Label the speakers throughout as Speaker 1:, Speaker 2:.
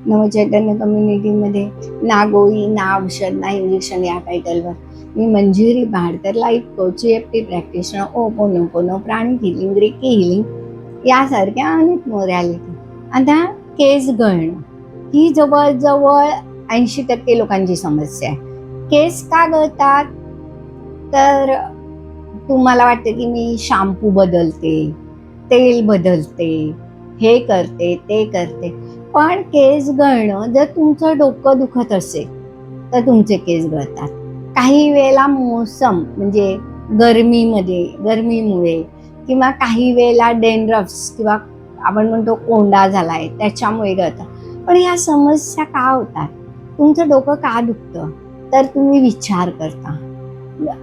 Speaker 1: नवचैतन्य कम्युनिटीमध्ये ना गोळी ना औषध ना इंजेक्शन या टायटलवर मी Manjiri Bhadkar life coach, EFT practitioner, ho'oponopono, pranic healing, recce healing यासारख्या अनेक मोरॅलिटी. आता केस गळणं ही जवळजवळ 80% लोकांची समस्या आहे. केस का गळतात? तर तुम्हाला वाटतं की मी शॅम्पू बदलते, तेल बदलते, हे करते ते करते, पण केस गळणं जर तुमचं डोकं दुखत असेल तर तुमचे केस गळतात. काही वेळेला मोसम म्हणजे गरमीमुळे किंवा काही वेळेला डेंड्रफ्स किंवा आपण म्हणतो कोंडा झालाय त्याच्यामुळे गळतात. पण ह्या समस्या का होतात? तुमचं डोकं का दुखतं? तर तुम्ही विचार करता.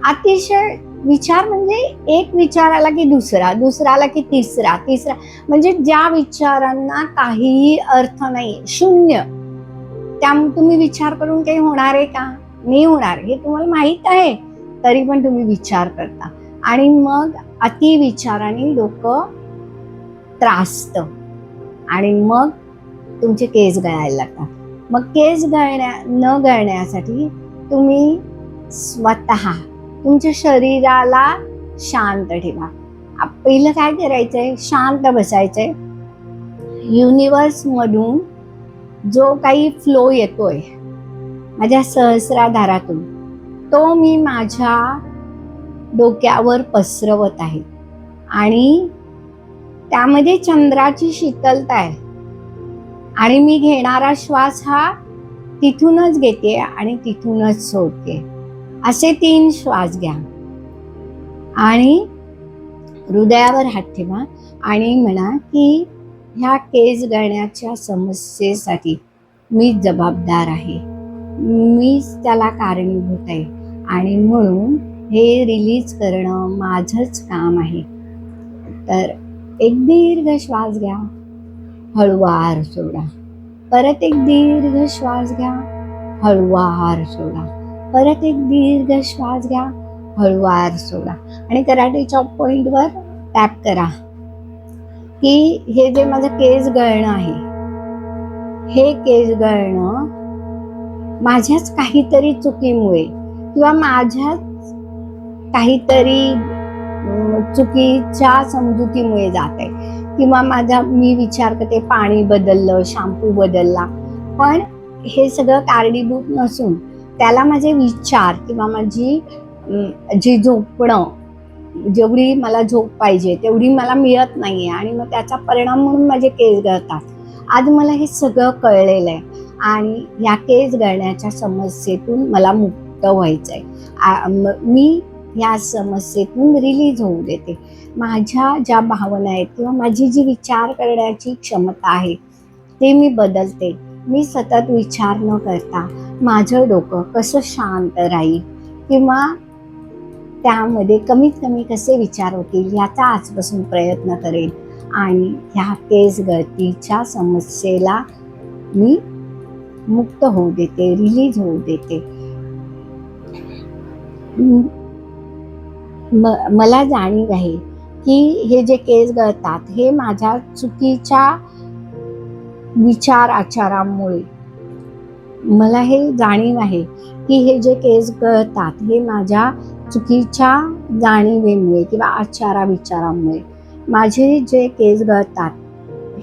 Speaker 1: अतिशय विचार म्हणजे एक विचार आला की दुसरा, दुसरा आला की तिसरा, तिसरा म्हणजे ज्या विचारांना काहीही अर्थ नाही, शून्य. त्यामुळे तुम्ही विचार करून काही होणार आहे का? नाही होणार हे तुम्हाला माहित आहे, तरी पण तुम्ही विचार करता आणि मग अतिविचाराने डोकं त्रासतं आणि मग तुमचे केस गळायला लागतात. मग केस न गळण्यासाठी तुम्ही स्वतः तुमच्या शरीराला शांत ठेवा. पहिलं काय करायचंय? शांत बसायचंय. युनिवर्स मधून जो काही फ्लो येतोय माझ्या सहस्राधारातून तो मी माझ्या डोक्यावर पसरवत आहे आणि त्यामध्ये चंद्राची शीतलता आहे आणि मी घेणारा श्वास हा तिथूनच घेते आणि तिथूनच सोडते. असे 3 श्वास घ्या आणि हृदयावर हात ठेवा आणि म्हणा की ह्या केस गळण्याच्या समस्येसाठी मी जबाबदार आहे, मीच त्याला कारणीभूत आहे आणि म्हणून हे रिलीज करणं माझंच काम आहे. तर एक दीर्घ श्वास घ्या, हळूवार सोडा. परत एक दीर्घ श्वास घ्या, हळूवार सोडा. परत एक दीर्घ श्वास घ्या, हळूवार सोडा. आणि कराटे चॉप पॉइंटवर टॅप करा की हे जे माझं केस गळणं आहे, हे केस गळणं माझ्याच काहीतरी चुकीमुळे किंवा माझ्याच काहीतरी चुकीच्या समजुतीमुळे जात आहे किंवा मी विचार करते पाणी बदललं, शॅम्पू बदलला, पण हे सगळं कारणीभूत नसून त्याला माझे विचार किंवा माझी जी झोपणं, जेवढी मला झोप पाहिजे तेवढी मला मिळत नाहीये आणि मग त्याचा परिणाम म्हणून माझे केस गळतात. आज मला हे सगळं कळलेलं आहे आणि या केस गळण्याच्या समस्येतून मला मुक्त व्हायचंय. मी या समस्येतून रिलीज होऊ देते. माझ्या ज्या भावना आहेत किंवा माझी जी विचार करण्याची क्षमता आहे ते मी बदलते. मी सतत विचार न करता माझं डोकं कसं शांत राहील किंवा त्यामध्ये कमीत कमी कसे विचार होतील याचा आजपासून प्रयत्न करेन आणि ह्या केस गळतीच्या समस्येला मी मुक्त होऊ देते, रिलीज होऊ देते. मला जाणीव आहे की हे जे केस गळतात हे माझ्या चुकीच्या विचार आचारामुळे, मला हे जाणीव आहे की हे जे केस गळतात हे माझ्या चुकीच्या जाणीवेमुळे किंवा आचारा विचारामुळे, माझे जे केस गळतात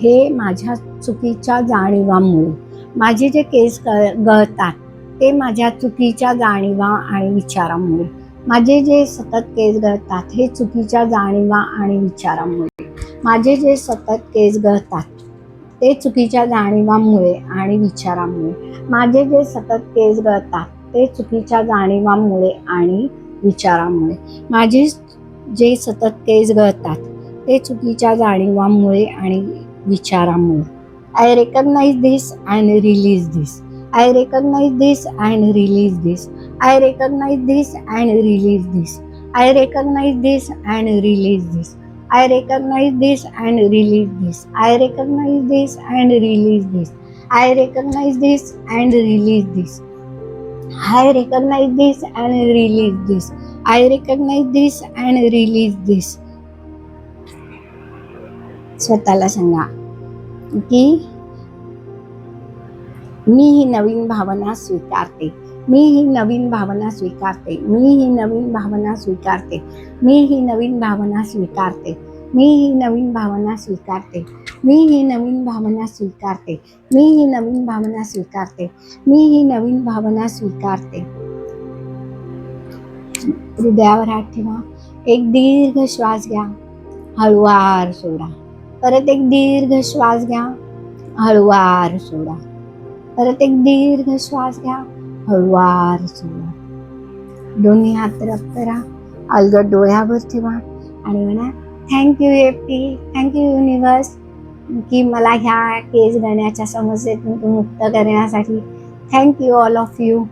Speaker 1: हे माझ्या चुकीच्या जाणीवामुळे, माझे जे केस गळतात ते माझ्या चुकीच्या जाणीवा आणि विचारामुळे, माझे जे सतत केस गळतात हे चुकीच्या जाणीवा आणि विचारामुळे, माझे जे सतत केस गळतात ते चुकीच्या जाणीवामुळे आणि विचारामुळे, माझे जे सतत केस गळतात ते चुकीच्या जाणीवामुळे आणि विचारामुळे, माझे जे सतत केस गळतात ते चुकीच्या जाणीवामुळे आणि विचारामुळे. I recognize this and release this. I recognize this and release this. I recognize this and release this. I recognize this and release this. I recognize this and release this. I recognize this and release this. I recognize this and release this. I recognize this and release this. I recognize this and release this. स्वतःला सांगा की मी ही नवीन भावना स्वीकारते, मी ही नवीन भावना स्वीकारते, मी ही नवीन भावना स्वीकारते, मी ही नवीन भावना स्वीकारते, मी ही नवीन भावना स्वीकारते, मी ही नवीन भावना स्वीकारते, मी ही नवीन भावना स्वीकारते, मी ही नवीन भावना स्वीकारते. हृदयावर हात ठेवा. एक दीर्घ श्वास घ्या, हळूवार सोडा. परत एक दीर्घ श्वास घ्या, हळूवार सोडा. परत एक दीर्घ श्वास घ्या, हळूवार सोडा. दोन्ही हात रब करा, अलगद डोळ्यावर ठेवा आणि म्हणा थँक्यू EFT, थँक्यू युनिवर्स, की मला ह्या केस गळण्याच्या समस्येतून मुक्त करण्यासाठी. Thank you all of you.